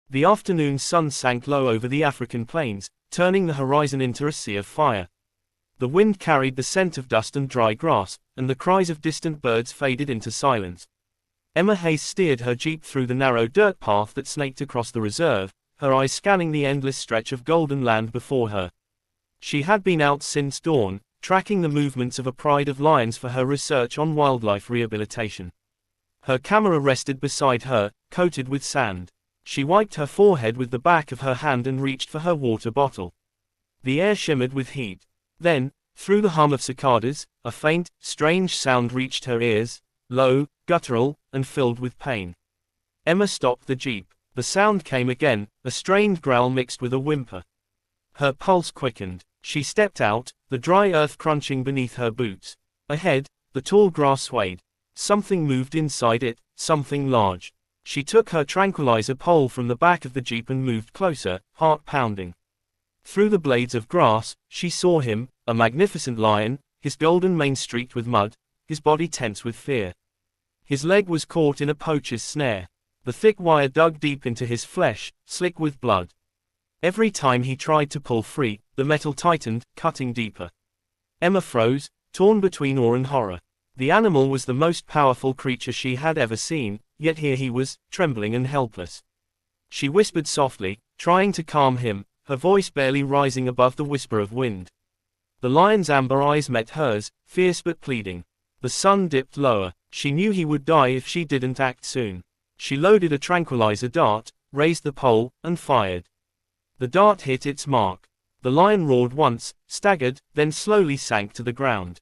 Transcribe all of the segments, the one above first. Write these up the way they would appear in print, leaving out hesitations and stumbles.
The afternoon sun sank low over the African plains, turning the horizon into a sea of fire. The wind carried the scent of dust and dry grass, and the cries of distant birds faded into silence. Emma Hayes steered her jeep through the narrow dirt path that snaked across the reserve, her eyes scanning the endless stretch of golden land before her. She had been out since dawn, tracking the movements of a pride of lions for her research on wildlife rehabilitation. Her camera rested beside her, coated with sand. She wiped her forehead with the back of her hand and reached for her water bottle. The air shimmered with heat. Then, through the hum of cicadas, a faint, strange sound reached her ears, low, guttural, and filled with pain. Emma stopped the jeep. The sound came again, a strained growl mixed with a whimper. Her pulse quickened. She stepped out, the dry earth crunching beneath her boots. Ahead, the tall grass swayed. Something moved inside it, something large. She took her tranquilizer pole from the back of the jeep and moved closer, heart pounding. Through the blades of grass, she saw him, a magnificent lion, his golden mane streaked with mud, his body tense with fear. His leg was caught in a poacher's snare. The thick wire dug deep into his flesh, slick with blood. Every time he tried to pull free, the metal tightened, cutting deeper. Emma froze, torn between awe and horror. The animal was the most powerful creature she had ever seen, yet here he was, trembling and helpless. She whispered softly, trying to calm him, her voice barely rising above the whisper of wind. The lion's amber eyes met hers, fierce but pleading. The sun dipped lower. She knew he would die if she didn't act soon. She loaded a tranquilizer dart, raised the pole, and fired. The dart hit its mark. The lion roared once, staggered, then slowly sank to the ground.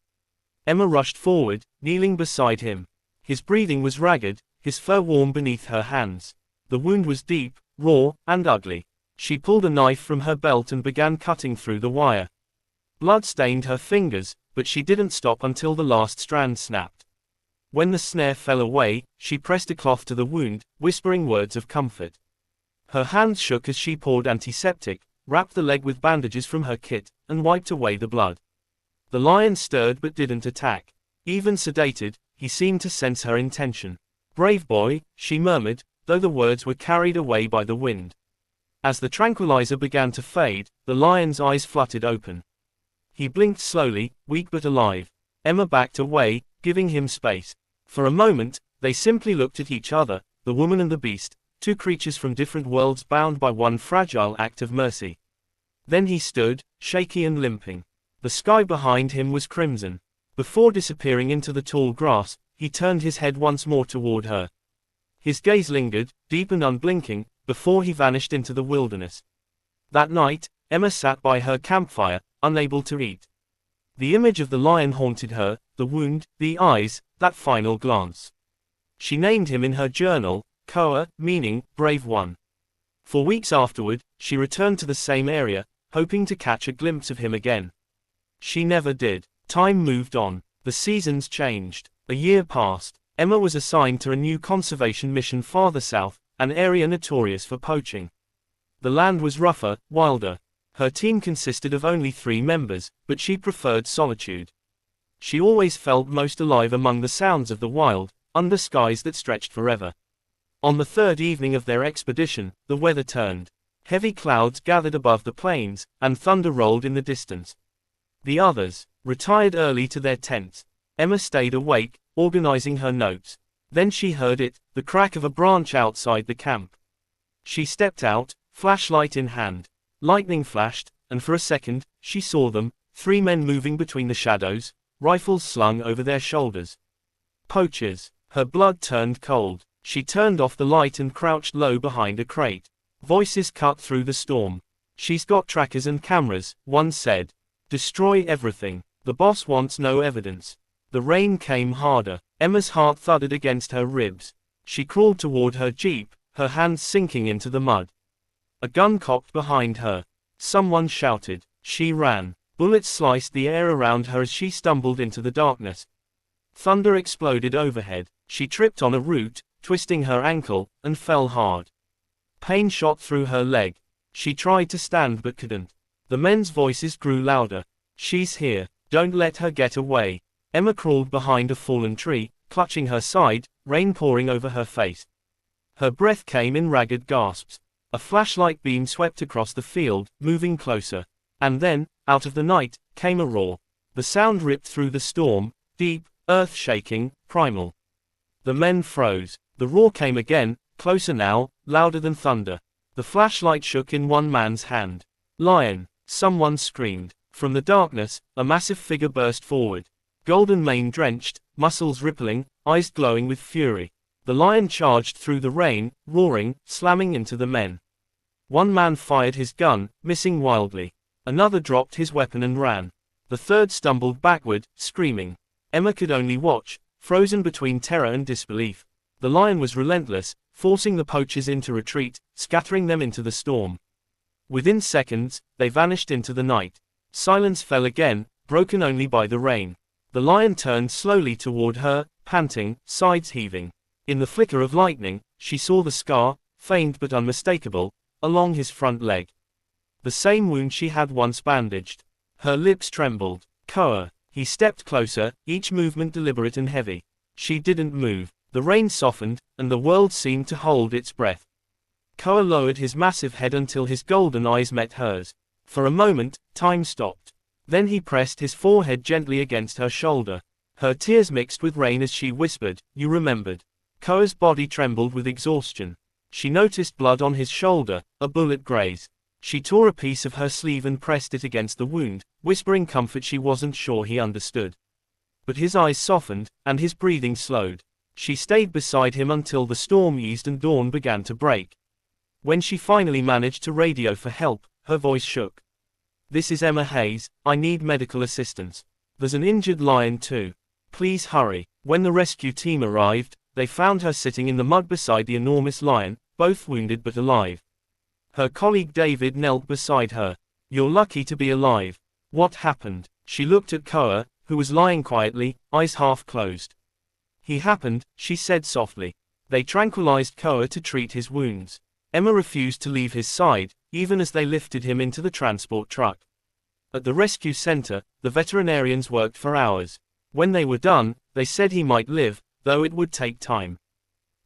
Emma rushed forward, kneeling beside him. His breathing was ragged, his fur warm beneath her hands. The wound was deep, raw, and ugly. She pulled a knife from her belt and began cutting through the wire. Blood stained her fingers, but she didn't stop until the last strand snapped. When the snare fell away, she pressed a cloth to the wound, whispering words of comfort. Her hands shook as she poured antiseptic, wrapped the leg with bandages from her kit, and wiped away the blood. The lion stirred but didn't attack. Even sedated, he seemed to sense her intention. "Brave boy," she murmured, though the words were carried away by the wind. As the tranquilizer began to fade, the lion's eyes fluttered open. He blinked slowly, weak but alive. Emma backed away, giving him space. For a moment, they simply looked at each other, the woman and the beast, two creatures from different worlds bound by one fragile act of mercy. Then he stood, shaky and limping. The sky behind him was crimson. Before disappearing into the tall grass, he turned his head once more toward her. His gaze lingered, deep and unblinking, before he vanished into the wilderness. That night, Emma sat by her campfire, unable to eat. The image of the lion haunted her, the wound, the eyes, that final glance. She named him in her journal, Koa, meaning, brave one. For weeks afterward, she returned to the same area, hoping to catch a glimpse of him again. She never did. Time moved on. The seasons changed. A year passed. Emma was assigned to a new conservation mission farther south, an area notorious for poaching. The land was rougher, wilder. Her team consisted of only 3 members, but she preferred solitude. She always felt most alive among the sounds of the wild, under skies that stretched forever. On the 3rd evening of their expedition, the weather turned. Heavy clouds gathered above the plains, and thunder rolled in the distance. The others retired early to their tents. Emma stayed awake, organizing her notes. Then she heard it, the crack of a branch outside the camp. She stepped out, flashlight in hand. Lightning flashed, and for a second, she saw them, 3 men moving between the shadows, rifles slung over their shoulders. Poachers. Her blood turned cold. She turned off the light and crouched low behind a crate. Voices cut through the storm. "She's got trackers and cameras," one said. "Destroy everything. The boss wants no evidence." The rain came harder. Emma's heart thudded against her ribs. She crawled toward her jeep, her hands sinking into the mud. A gun cocked behind her. Someone shouted. She ran. Bullets sliced the air around her as she stumbled into the darkness. Thunder exploded overhead. She tripped on a root, twisting her ankle, and fell hard. Pain shot through her leg. She tried to stand but couldn't. The men's voices grew louder. "She's here. Don't let her get away." Emma crawled behind a fallen tree, clutching her side, rain pouring over her face. Her breath came in ragged gasps. A flashlight beam swept across the field, moving closer. And then, out of the night, came a roar. The sound ripped through the storm, deep, earth-shaking, primal. The men froze. The roar came again, closer now, louder than thunder. The flashlight shook in one man's hand. "Lion!" someone screamed. From the darkness, a massive figure burst forward. Golden mane drenched, muscles rippling, eyes glowing with fury. The lion charged through the rain, roaring, slamming into the men. One man fired his gun, missing wildly. Another dropped his weapon and ran. The third stumbled backward, screaming. Emma could only watch, frozen between terror and disbelief. The lion was relentless, forcing the poachers into retreat, scattering them into the storm. Within seconds, they vanished into the night. Silence fell again, broken only by the rain. The lion turned slowly toward her, panting, sides heaving. In the flicker of lightning, she saw the scar, faint but unmistakable, along his front leg. The same wound she had once bandaged. Her lips trembled. "Koa." He stepped closer, each movement deliberate and heavy. She didn't move. The rain softened, and the world seemed to hold its breath. Koa lowered his massive head until his golden eyes met hers. For a moment, time stopped. Then he pressed his forehead gently against her shoulder. Her tears mixed with rain as she whispered, "You remembered." Koa's body trembled with exhaustion. She noticed blood on his shoulder, a bullet graze. She tore a piece of her sleeve and pressed it against the wound, whispering comfort she wasn't sure he understood. But his eyes softened, and his breathing slowed. She stayed beside him until the storm eased and dawn began to break. When she finally managed to radio for help, her voice shook. "This is Emma Hayes, I need medical assistance. There's an injured lion too. Please hurry." When the rescue team arrived, they found her sitting in the mud beside the enormous lion, both wounded but alive. Her colleague David knelt beside her. "You're lucky to be alive. What happened?" She looked at Koa, who was lying quietly, eyes half closed. "He happened," she said softly. "They tranquilized Koa to treat his wounds." Emma refused to leave his side, even as they lifted him into the transport truck. At the rescue center, the veterinarians worked for hours. When they were done, they said he might live, though it would take time.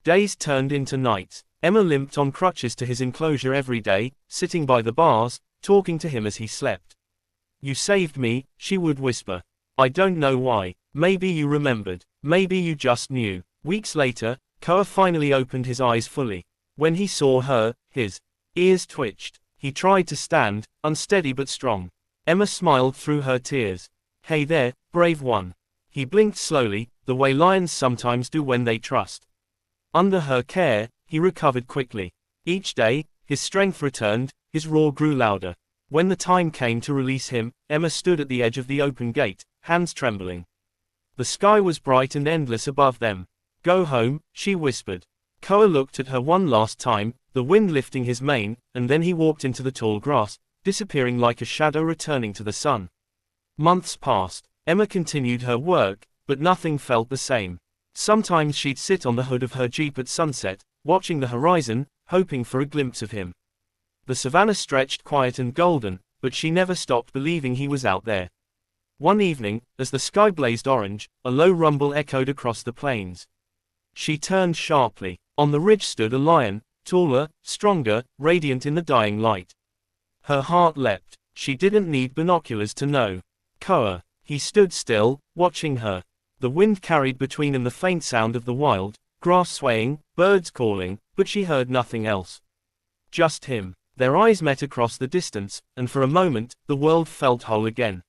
Days turned into nights. Emma limped on crutches to his enclosure every day, sitting by the bars, talking to him as he slept. "You saved me," she would whisper. "I don't know why. Maybe you remembered. Maybe you just knew." Weeks later, Koa finally opened his eyes fully. When he saw her, his ears twitched. He tried to stand, unsteady but strong. Emma smiled through her tears. "Hey there, brave one." He blinked slowly, the way lions sometimes do when they trust. Under her care, he recovered quickly. Each day, his strength returned, his roar grew louder. When the time came to release him, Emma stood at the edge of the open gate, hands trembling. The sky was bright and endless above them. "Go home," she whispered. Koa looked at her one last time, the wind lifting his mane, and then he walked into the tall grass, disappearing like a shadow returning to the sun. Months passed. Emma continued her work, but nothing felt the same. Sometimes she'd sit on the hood of her Jeep at sunset, watching the horizon, hoping for a glimpse of him. The savannah stretched quiet and golden, but she never stopped believing he was out there. One evening, as the sky blazed orange, a low rumble echoed across the plains. She turned sharply. On the ridge stood a lion, taller, stronger, radiant in the dying light. Her heart leapt. She didn't need binoculars to know. Koa. He stood still, watching her. The wind carried between them the faint sound of the wild, grass swaying, birds calling, but she heard nothing else. Just him. Their eyes met across the distance, and for a moment, the world felt whole again.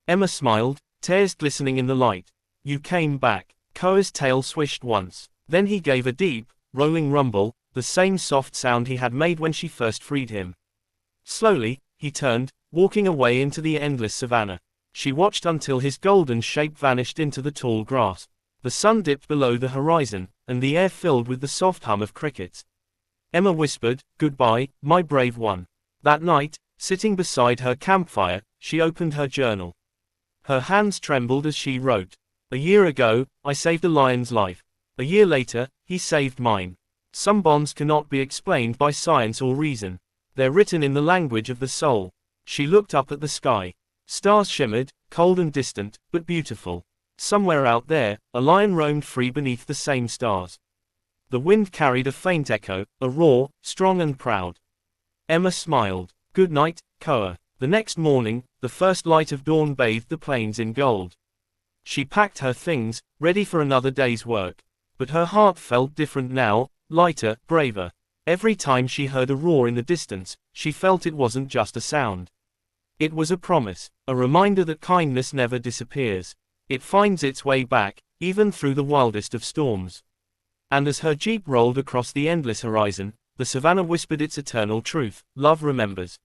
Emma smiled, tears glistening in the light. "You came back." Koa's tail swished once. Then he gave a deep, rolling rumble, the same soft sound he had made when she first freed him. Slowly, he turned, walking away into the endless savannah. She watched until his golden shape vanished into the tall grass. The sun dipped below the horizon, and the air filled with the soft hum of crickets. Emma whispered, "Goodbye, my brave one." That night, sitting beside her campfire, she opened her journal. Her hands trembled as she wrote. "A year ago, I saved a lion's life. A year later, he saved mine." Some bonds cannot be explained by science or reason. They're written in the language of the soul. She looked up at the sky. Stars shimmered, cold and distant, but beautiful. Somewhere out there, a lion roamed free beneath the same stars. The wind carried a faint echo, a roar, strong and proud. Emma smiled. Good night, Koa. The next morning, the first light of dawn bathed the plains in gold. She packed her things, ready for another day's work. But her heart felt different now, lighter, braver. Every time she heard a roar in the distance, she felt it wasn't just a sound. It was a promise, a reminder that kindness never disappears. It finds its way back, even through the wildest of storms. And as her jeep rolled across the endless horizon, the savannah whispered its eternal truth: love remembers.